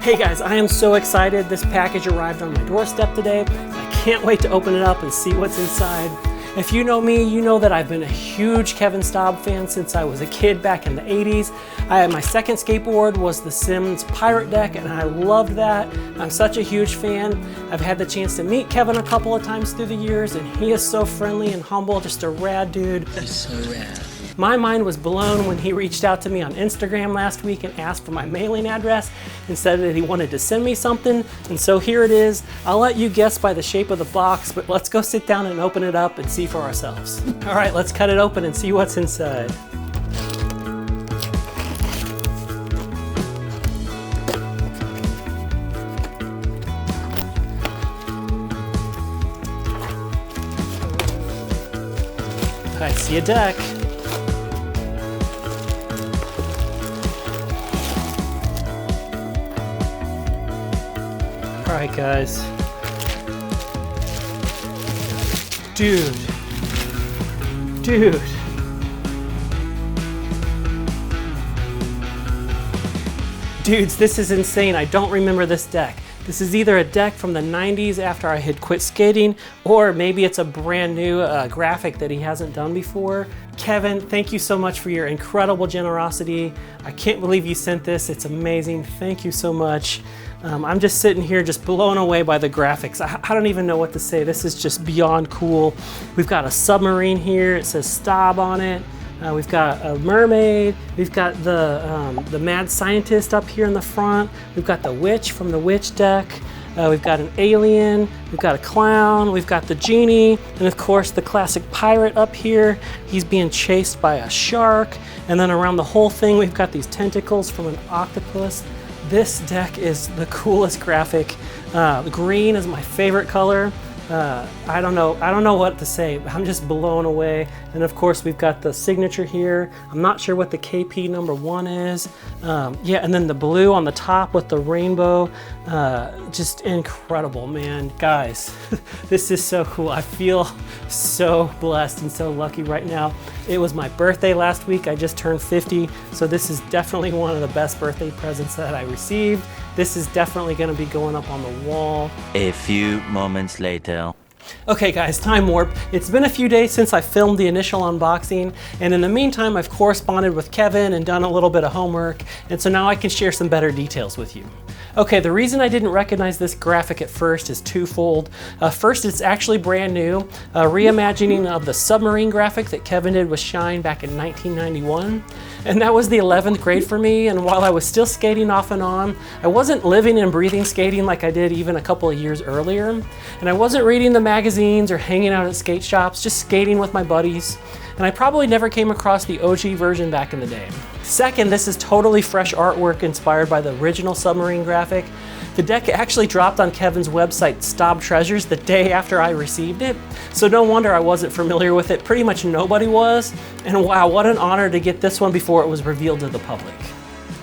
Hey guys, I am so excited. This package arrived on my doorstep today. I can't wait to open it up and see what's inside. If you know me, you know that I've been a huge Kevin Staab fan since I was a kid back in the 80s. My second skateboard was the Sims Pirate Deck, and I loved that. I'm such a huge fan. I've had the chance to meet Kevin a couple of times through the years, and he is so friendly and humble, just a rad dude. He's so rad. My mind was blown when he reached out to me on Instagram last week and asked for my mailing address and said that he wanted to send me something. And so here it is. I'll let you guess by the shape of the box, but let's go sit down and open it up and see for ourselves. All right, let's cut it open and see what's inside. I see a deck. All right, guys. Dude. Dudes, this is insane. I don't remember this deck. This is either a deck from the 90s after I had quit skating, or maybe it's a brand new graphic that he hasn't done before. Kevin, thank you so much for your incredible generosity. I can't believe you sent this. It's amazing. Thank you so much. I'm just sitting here just blown away by the graphics. I don't even know what to say. This is just beyond cool. We've got a submarine here. It says Staab on it. We've got a mermaid. We've got the mad scientist up here in the front. We've got the witch from the witch deck. We've got an alien. We've got a clown. We've got the genie. And of course the classic pirate up here. He's being chased by a shark. And then around the whole thing we've got these tentacles from an octopus. This deck is the coolest graphic. Green is my favorite color. I don't know what to say. I'm just blown away. And of course we've got the signature here. I'm not sure what the KP number 1 is. Yeah, and then the blue on the top with the rainbow. Just incredible, man. Guys, this is so cool. I feel so blessed and so lucky right now. It was my birthday last week. I just turned 50, so this is definitely one of the best birthday presents that I received. This is definitely gonna be going up on the wall. A few moments later. Okay guys, time warp. It's been a few days since I filmed the initial unboxing, and in the meantime I've corresponded with Kevin and done a little bit of homework, and so now I can share some better details with you. Okay, the reason I didn't recognize this graphic at first is twofold. First, it's actually brand new, a reimagining of the Submarine Graphic that Kevin did with Shine back in 1991. And that was the 11th grade for me, and while I was still skating off and on, I wasn't living and breathing skating like I did even a couple of years earlier. And I wasn't reading the magazines or hanging out at skate shops, just skating with my buddies. And I probably never came across the OG version back in the day. Second, this is totally fresh artwork inspired by the original Submarine Graphic. The deck actually dropped on Kevin's website, Staab Treasures, the day after I received it. So no wonder I wasn't familiar with it. Pretty much nobody was. And wow, what an honor to get this one before it was revealed to the public.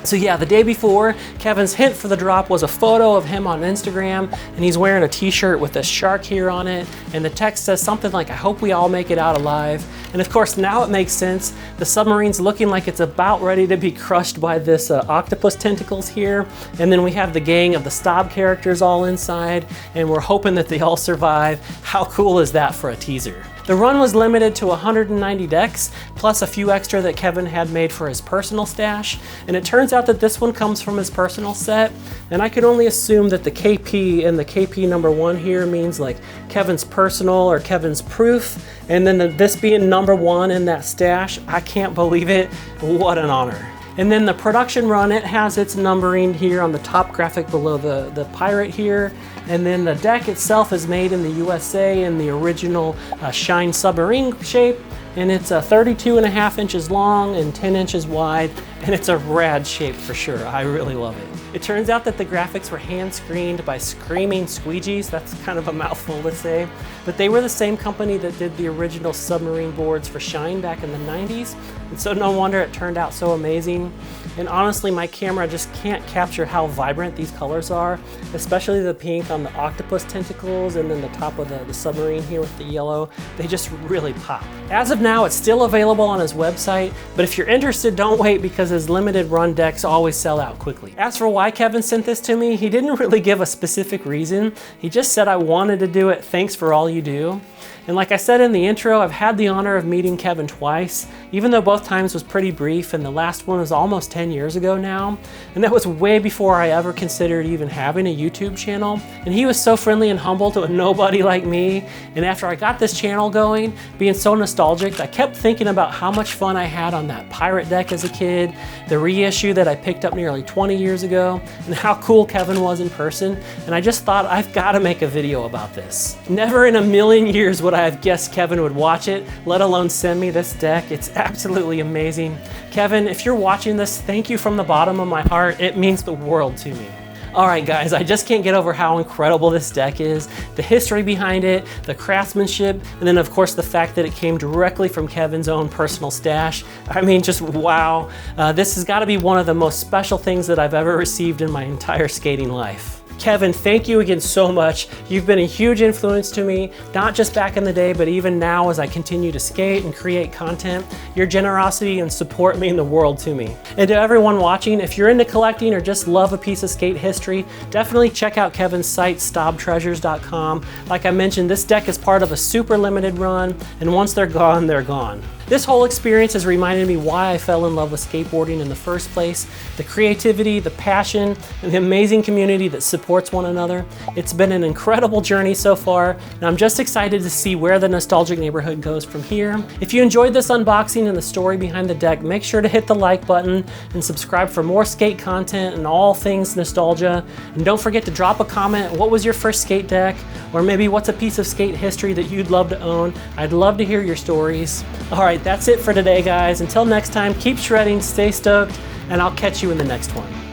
So yeah, the day before, Kevin's hint for the drop was a photo of him on Instagram, and he's wearing a t-shirt with a shark here on it, and the text says something like, "I hope we all make it out alive." And of course, now it makes sense. The submarine's looking like it's about ready to be crushed by this octopus tentacles here, and then we have the gang of the Staab characters all inside, and we're hoping that they all survive. How cool is that for a teaser? The run was limited to 190 decks, plus a few extra that Kevin had made for his personal stash, and it turns out that this one comes from his personal set, and I could only assume that the KP and the KP number 1 here means like Kevin's personal or Kevin's proof, and then this being number 1 in that stash, I can't believe it. What an honor. And then the production run, it has its numbering here on the top graphic below the pirate here. And then the deck itself is made in the USA in the original Shine submarine shape. And it's 32.5 inches long and 10 inches wide. And it's a rad shape for sure. I really love it. It turns out that the graphics were hand screened by Screaming Squeegees. That's kind of a mouthful to say. But they were the same company that did the original submarine boards for Shine back in the 90s. And so no wonder it turned out so amazing. And honestly, my camera just can't capture how vibrant these colors are, especially the pink on the octopus tentacles and then the top of the submarine here with the yellow. They just really pop. As of now, it's still available on his website, but if you're interested, don't wait because his limited run decks always sell out quickly. As for why Kevin sent this to me, he didn't really give a specific reason. He just said, I wanted to do it, thanks for all you do. And like I said in the intro, I've had the honor of meeting Kevin twice, even though both times was pretty brief, and the last one was almost 10 years ago now. And that was way before I ever considered even having a YouTube channel. And he was so friendly and humble to a nobody like me. And after I got this channel going, being so nostalgic, I kept thinking about how much fun I had on that pirate deck as a kid, the reissue that I picked up nearly 20 years ago, and how cool Kevin was in person. And I just thought, I've got to make a video about this. Never in a million years would I have guessed Kevin would watch it, let alone send me this deck. It's absolutely amazing. Kevin, if you're watching this, thank you from the bottom of my heart. It means the world to me. All right, guys, I just can't get over how incredible this deck is, the history behind it, the craftsmanship, and then of course the fact that it came directly from Kevin's own personal stash. I mean, just wow. This has got to be one of the most special things that I've ever received in my entire skating life. Kevin, thank you again so much. You've been a huge influence to me, not just back in the day, but even now as I continue to skate and create content. Your generosity and support mean the world to me. And to everyone watching, if you're into collecting or just love a piece of skate history, definitely check out Kevin's site, staabtreasures.com. Like I mentioned, this deck is part of a super limited run, and once they're gone, they're gone. This whole experience has reminded me why I fell in love with skateboarding in the first place, the creativity, the passion, and the amazing community that supports one another. It's been an incredible journey so far, and I'm just excited to see where the nostalgic neighborhood goes from here. If you enjoyed this unboxing and the story behind the deck, make sure to hit the like button and subscribe for more skate content and all things nostalgia. And don't forget to drop a comment. What was your first skate deck? Or maybe what's a piece of skate history that you'd love to own? I'd love to hear your stories. All right, that's it for today, guys. Until next time, keep shredding, stay stoked, and I'll catch you in the next one.